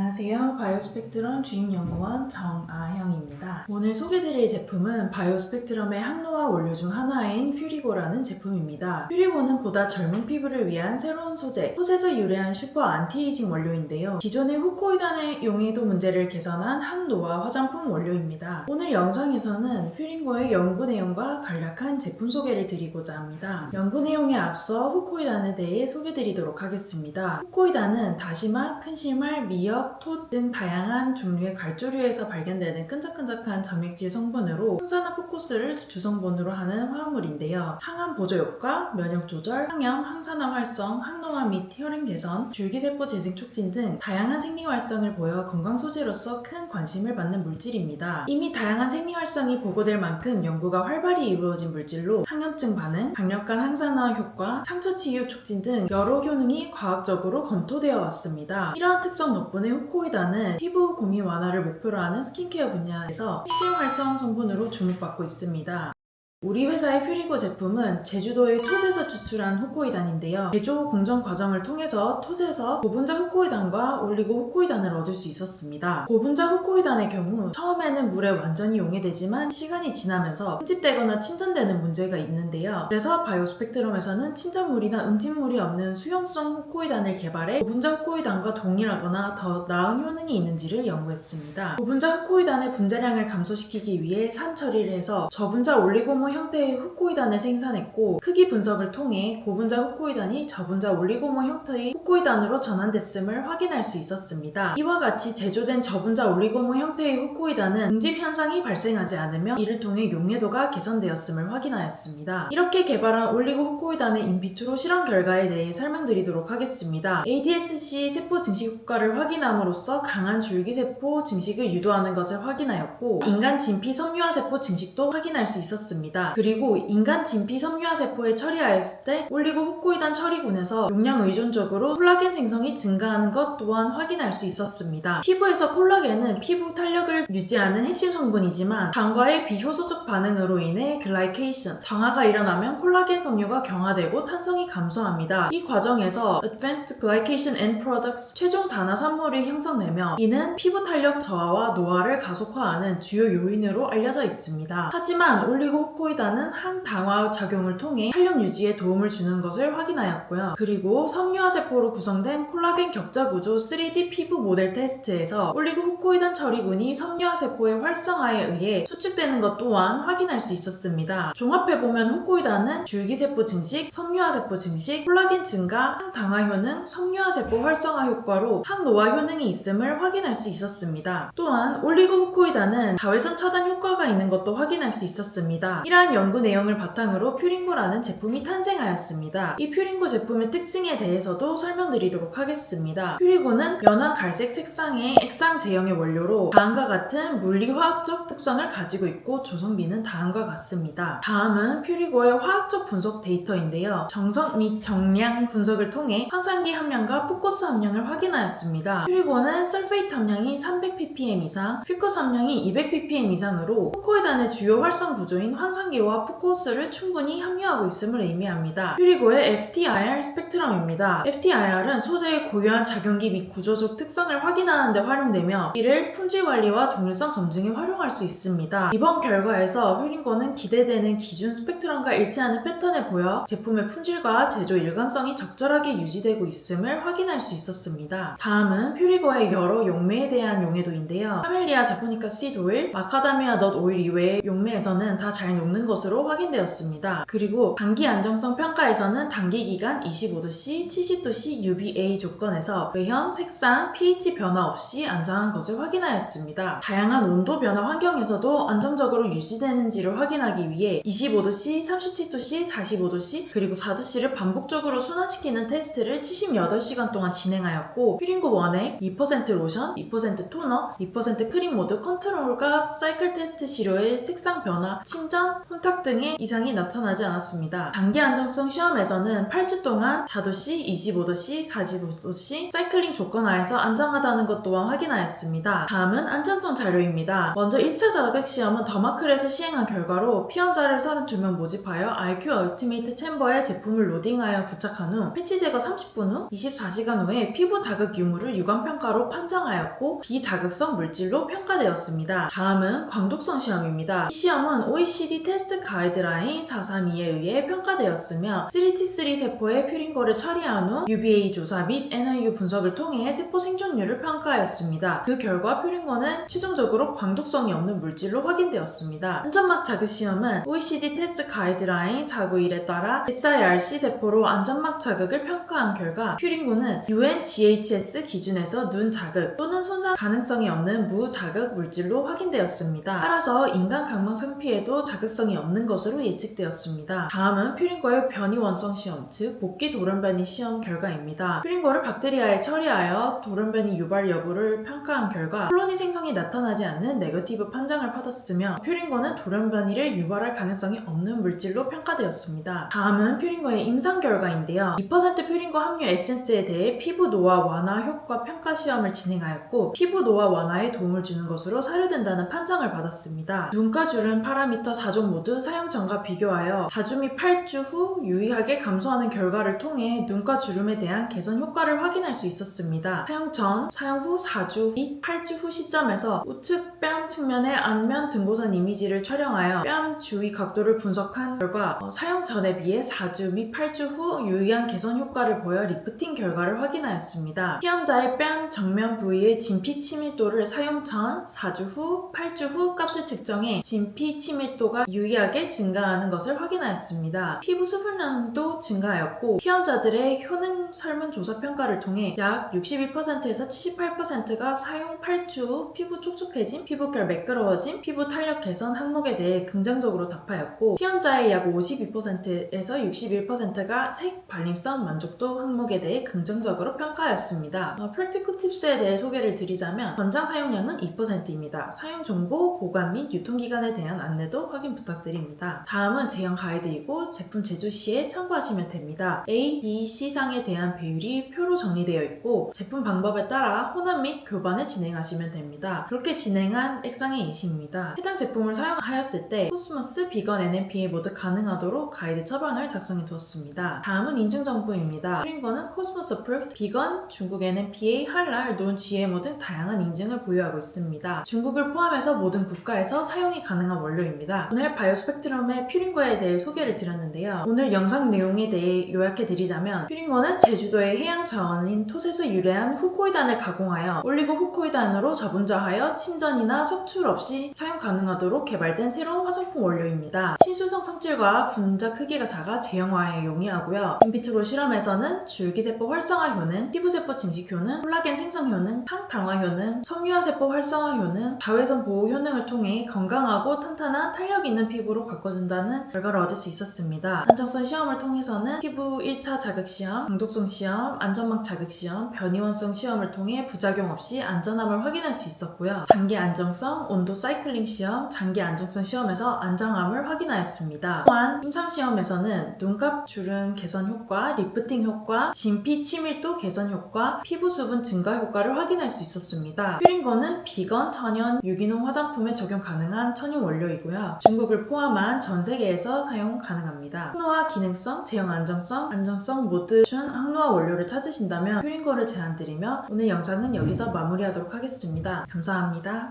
안녕하세요. 바이오스펙트럼 주임연구원 정아형입니다. 오늘 소개드릴 제품은 바이오스펙트럼의 항노화 원료 중 하나인 퓨리고라는 제품입니다. 퓨리고는 보다 젊은 피부를 위한 새로운 톳에서 유래한 슈퍼 안티에이징 원료인데요. 기존의 후코이단의 용해도 문제를 개선한 항노화 화장품 원료입니다. 오늘 영상에서는 퓨리고의 연구 내용과 간략한 제품 소개를 드리고자 합니다. 연구 내용에 앞서 후코이단에 대해 소개드리도록 하겠습니다. 후코이단은 다시마, 큰실말, 미역, 톳 등 다양한 종류의 갈조류에서 발견되는 끈적끈적한 점액질 성분으로 항산화 포커스를 주성분으로 하는 화합물인데요. 항암 보조 효과, 면역 조절, 항염, 항산화 활성, 항노화 및 혈행 개선, 줄기세포 재생 촉진 등 다양한 생리 활성을 보여 건강 소재로서 큰 관심을 받는 물질입니다. 이미 다양한 생리 활성이 보고될 만큼 연구가 활발히 이루어진 물질로 항염증 반응, 강력한 항산화 효과, 상처 치유 촉진 등 여러 효능이 과학적으로 검토되어 왔습니다. 이러한 특성 덕분에 후코이단은 피부 고민 완화를 목표로 하는 스킨케어 분야에서 핵심 활성 성분으로 주목받고 있습니다. 우리 회사의 퓨리고 제품은 제주도의 톳에서 추출한 후코이단인데요. 제조 공정 과정을 통해서 톳에서 고분자 후코이단과 올리고 후코이단을 얻을 수 있었습니다. 고분자 후코이단의 경우 처음에는 물에 완전히 용해되지만 시간이 지나면서 흠집되거나 침전되는 문제가 있는데요. 그래서 바이오스펙트럼에서는 침전물이나 응집물이 없는 수용성 후코이단을 개발해 고분자 후코이단과 동일하거나 더 나은 효능이 있는지를 연구했습니다. 고분자 후코이단의 분자량을 감소시키기 위해 산 처리를 해서 저분자 올리고모 형태의 후코이단을 생산했고, 크기 분석을 통해 고분자 후코이단이 저분자 올리고모 형태의 후코이단으로 전환됐음을 확인할 수 있었습니다. 이와 같이 제조된 저분자 올리고모 형태의 후코이단은 응집 현상이 발생하지 않으며 이를 통해 용해도가 개선되었음을 확인하였습니다. 이렇게 개발한 올리고 후코이단의 인비트로 실험 결과에 대해 설명드리도록 하겠습니다. ADSC 세포 증식 효과를 확인함으로써 강한 줄기세포 증식을 유도하는 것을 확인하였고, 인간 진피 섬유화세포 증식도 확인할 수 있었습니다. 그리고 인간 진피 섬유화세포에 처리하였을 때 올리고 후코이단 처리군에서 용량 의존적으로 콜라겐 생성이 증가하는 것 또한 확인할 수 있었습니다. 피부에서 콜라겐은 피부 탄력을 유지하는 핵심 성분이지만 당과의 비효소적 반응으로 인해 글라이케이션, 당화가 일어나면 콜라겐 섬유가 경화되고 탄성이 감소합니다. 이 과정에서 Advanced Glycation End Products, 최종 단화 산물이 형성되며 이는 피부 탄력 저하와 노화를 가속화하는 주요 요인으로 알려져 있습니다. 하지만 올리고 후코이단은 항당화 작용을 통해 탄력 유지에 도움을 주는 것을 확인하였고요. 그리고 섬유화세포로 구성된 콜라겐 격자 구조 3D 피부 모델 테스트에서 올리고 후코이단 처리군이 섬유화세포의 활성화에 의해 수축되는 것 또한 확인할 수 있었습니다. 종합해보면 후코이단은 줄기세포 증식, 섬유화세포 증식, 콜라겐 증가, 항당화 효능, 섬유화세포 활성화 효과로 항노화 효능이 있음을 확인할 수 있었습니다. 또한 올리고 후코이단은 자외선 차단 효과가 있는 것도 확인할 수 있었습니다. 이러한 연구 내용을 바탕으로 퓨링고라는 제품이 탄생하였습니다. 이 퓨링고 제품의 특징에 대해서도 설명드리도록 하겠습니다. 퓨리고는 연한 갈색 색상의 액상 제형의 원료로 다음과 같은 물리화학적 특성을 가지고 있고 조성비는 다음과 같습니다. 다음은 퓨리고의 화학적 분석 데이터인데요. 정석 및 정량 분석을 통해 황산기 함량과 포커스 함량을 확인하였습니다. 퓨리고는 설페이트 함량이 300ppm 이상, 퓨커스 함량이 200ppm 이상으로 후코이단의 주요 활성 구조인 환산기와 포커스를 충분히 함유하고 있음을 의미합니다. 퓨리고의 FTIR 스펙트럼입니다. FTIR은 소재의 고유한 작용기 및 구조적 특성을 확인하는 데 활용되며 이를 품질 관리와 동일성 검증에 활용할 수 있습니다. 이번 결과에서 퓨리고는 기대되는 기준 스펙트럼과 일치하는 패턴을 보여 제품의 품질과 제조 일관성이 적절하게 유지되고 있음을 확인할 수 있었습니다. 다음은 퓨리고의 여러 용매에 대한 용해도인데요. 카멜리아 자포니카 씨드 오일, 마카다미아 넛 오일 이외의 용매에서는 다 잘 녹는 것으로 확인되었습니다. 그리고 단기 안정성 평가에서는 단기 기간 25도C, 70도C UVA 조건에서 외형, 색상, pH 변화 없이 안정한 것을 확인하였습니다. 다양한 온도 변화 환경에서도 안정적으로 유지되는지를 확인하기 위해 25도C, 37도C, 45도C, 그리고 4도C를 반복적으로 순환시키는 테스트를 78시간 동안 진행하였고, 퓨링고 원액, 2% 로션, 2% 토너, 2% 크림 모드 컨트롤과 사이클 테스트 시료의 색상 변화, 침전, 혼탁 등의 이상이 나타나지 않았습니다. 장기 안정성 시험에서는 8주 동안 4도씨, 25도씨, 45도씨 사이클링 조건 하에서 안정하다는 것 또한 확인하였습니다. 다음은 안전성 자료입니다. 먼저 1차 자격 시험은 더마클에서 시행한 결과로 피험자를 32명 모집하여 IQ 얼티메이트 챔버에 제품을 로딩하여 부착한 후 패치 제거 30분 후 24시간 후에 피부 자극 유무를 유관평가로 판정하였고 비자극성 물질로 평가되었습니다. 다음은 광독성 시험입니다. 이 시험은 OECD 테스트 가이드라인 432에 의해 평가되었으며 3T3 세포의 퓨린거를 처리한 후 UVA 조사 및 NIU 분석을 통해 세포 생존율을 평가하였습니다. 그 결과 퓨린거는 최종적으로 광독성이 없는 물질로 확인되었습니다. 안전막 자극 시험은 OECD 테스트 가이드라인 491에 따라 SIRC 세포로 안전막 자극을 평가한 결과 퓨린고는 UNGHS 기준에서 눈 자극 또는 손상 가능성이 없는 무자극 물질로 확인되었습니다. 따라서 인간 각막 상피에도 자극성이 없는 것으로 예측되었습니다. 다음은 퓨린거의 변이 원성 시험, 즉 복귀 돌연변이 시험 결과입니다. 퓨린거를 박테리아에 처리하여 돌연변이 유발 여부를 평가한 결과 콜로니 생성이 나타나지 않는 네거티브 판정을 받았으며 퓨린거는 돌연변이를 유발할 가능성이 없는 물질로 평가되었습니다. 다음은 퓨린거의 임상 결과인데요. 2% 퓨린거 함유 에센스에 대해 피부 노화 완화 효과 평가 시험을 진행하였고 피부 노화 완화에 도움을 주는 것으로 사료된다는 판정을 받았습니다. 눈가 주름 파라미터 4종 모두 사용 전과 비교하여 4주 및 8주 후 유의하게 감소하는 결과를 통해 눈가 주름에 대한 개선 효과를 확인할 수 있었습니다. 사용 전, 사용 후 4주 및 8주 후 시점에서 우측 뺨 측면의 안면 등고선 이미지를 촬영하여 뺨 주위 각도를 분석한 결과 사용 전에 비해 4주 및 8주 후 유의한 개선 효과를 보여 리프팅 결과를 확인하였습니다. 피험자의 뺨 정면 부위의 진피 치밀도를 사용 전, 4주 후, 8주 후 값을 측정해 진피 치밀도가 유의하게 증가하는 것을 확인하였습니다. 피부 수분량도 증가하였고 피험자들의 효능 설문조사 평가를 통해 약 62%에서 78%가 사용 8주 후 피부 촉촉해짐, 피부결 매끄러워짐, 피부 탄력 개선 항목에 대해 긍정적으로 답하였고 피험자의 약 52%에서 61%가 색 발림성 만족도 항목에 대해 긍정적으로 평가하였습니다. 프랙티컬 팁스에 대해 소개를 드리자면 전장 사용량은 2%입니다. 사용 정보, 보관 및 유통기간에 대한 안내도 확인 부탁드립니다. 다음은 제형 가이드이고 제품 제조 시에 참고하시면 됩니다. A, B, C상에 대한 배율이 표로 정리되어 있고 제품 방법에 따라 혼합 및 교반을 진행하시면 됩니다. 그렇게 진행한 액상의 예시입니다. 해당 제품을 사용하였을 때 코스모스, 비건, NMPA 모두 가능하도록 가이드 처방을 작성해 두었습니다. 다음은 인증 정보입니다. 퓨린거는 코스모스 approved, 비건, 중국 NMPA, 할랄, 논 GMO 등 다양한 인증을 보유하고 있습니다. 중국을 포함해서 모든 국가에서 사용이 가능한 원료입니다. 오늘 바이오스펙트럼의 퓨린거에 대해 소개를 드렸는데요. 오늘 영상 내용에 대해 요약해드리자면 퓨린거는 제주도의 해양 자원인 톳에서 유래한 후코이단을 가공하여 올리고 후코이단으로 저분자하여 침전이나 석출 없이 사용 가능하도록 개발된 새로운 화장품 원료입니다. 친수성 성질과 분자 크기가 작아 제형화에 용이하고요. 인비트로 실험에서는 줄기세포 활성화 효능, 피부세포 증식 효능, 콜라겐 생성 효능, 항당화 효능, 섬유화세포 활성화 효능, 자외선 보호 효능을 통해 건강하고 탄탄한 탄력 있는 피부로 바꿔준다는 결과를 얻을 수 있었습니다. 안정성 시험을 통해서는 피부 1차 자극 시험, 강독성 시험, 안전막 자극 시험, 변이원성 시험을 통해 부작용 없이 안전함을 확인할 수 있었고요. 단기 안정성, 온도 사이클링 시험, 장기 안정성 시험에서 안정함을 확인하였습니다. 또한 임상 시험에서는 눈갑 주름 개선 효과, 리프팅 효과, 진피 치밀도 개선 효과, 피부 수분 증가 효과를 확인할 수 있었습니다. 퓨린거는 비건, 천연, 유기농 화장품에 적용 가능한 천연 원료이고요. 중국을 포함한 전 세계에서 사용 가능합니다. 항노화 기능성, 제형 안정성, 안정성 모두 준 항노화 원료를 찾으신다면 퓨린거를 제안드리며 오늘 영상은 여기서 마무리하도록 하겠습니다. 감사합니다.